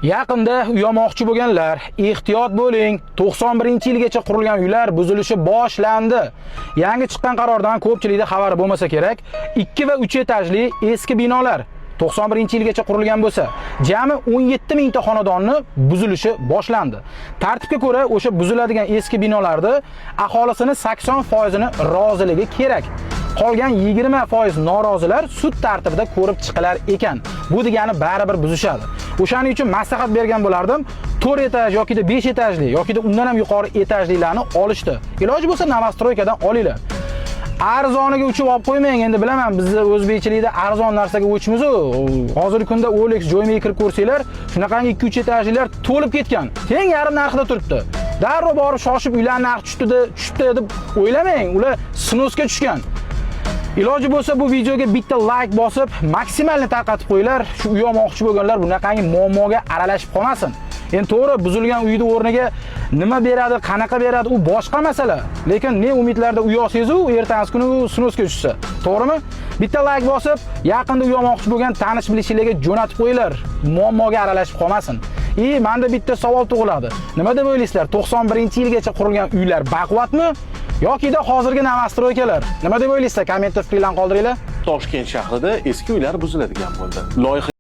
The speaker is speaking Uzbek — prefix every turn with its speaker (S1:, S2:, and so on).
S1: Yaqinda uy olmoqchi bo'lganlar, ehtiyot bo'ling. 91-yilgacha qurilgan uylar buzilishi boshlandi. Yangi chiqqan qarordan ko'pchilikda xabari bo'lmasa kerak, 2 va 3 etajli eski binolar 91-yilgacha qurilgan bo'lsa, jami 17 mingta xonadonni buzilishi boshlandi. Tartibga ko'ra, o'sha buziladigan eski binolarda aholisining 80% ni roziligi kerak. Qolgan 20% norozilar sud tartibida ko'rib chiqilar ekan. Bu degani baribir buzishadi. O'shaning uchun maslahat bergan bo'lardim. 4 etaj yoki 5 etajli yoki undan ham yuqori etajlilarni olishdi. Iloji bo'lsa Novostroykadan olinglar. Arzoniga uchib olib qo'ymang. Endi bilaman, bizda o'zbekchilikda arzon narsaga o'chmiz. Hozirgi kunda OLX joyga kirib ko'rsanglar, shunaqangi 2-3 etajlilar to'lib ketgan. Teng yarim narxida turibdi. Darrov borib shoshib uylarning narxi tushdi deb o'ylamang. Ular snosga tushgan. Iloji bo'lsa bu videoga bitta like bosib, maksimalni tarqatib qo'yinglar. Shu uy olmoqchi bo'lganlar bunaqangi muammoga aralashib qolmasin. Endi to'g'ri, buzilgan uyning o'rniga nima beradi, qanaqa beradi, u boshqa masala. Lekin ne umidlarda uy olsangiz, ertangi kuni u snosga tushsa. To'g'rimi? Bitta like bosib, yaqinda uy olmoqchi bo'lgan tanish-bilishlarga jo'natib qo'yinglar. Muammoga aralashib qolmasin. Menda bitta savol tug'iladi. Nima deb o'ylaysizlar? 91-yilgacha qurilgan uylar baquvvatmi? Yoki hozirgi Novostroykalar? Nima deb o'ylaysizlar? Kommentda fikringizni qoldiringlar.
S2: Toshkent shahrida eski uylar buziladigan bo'ldi. Loyiha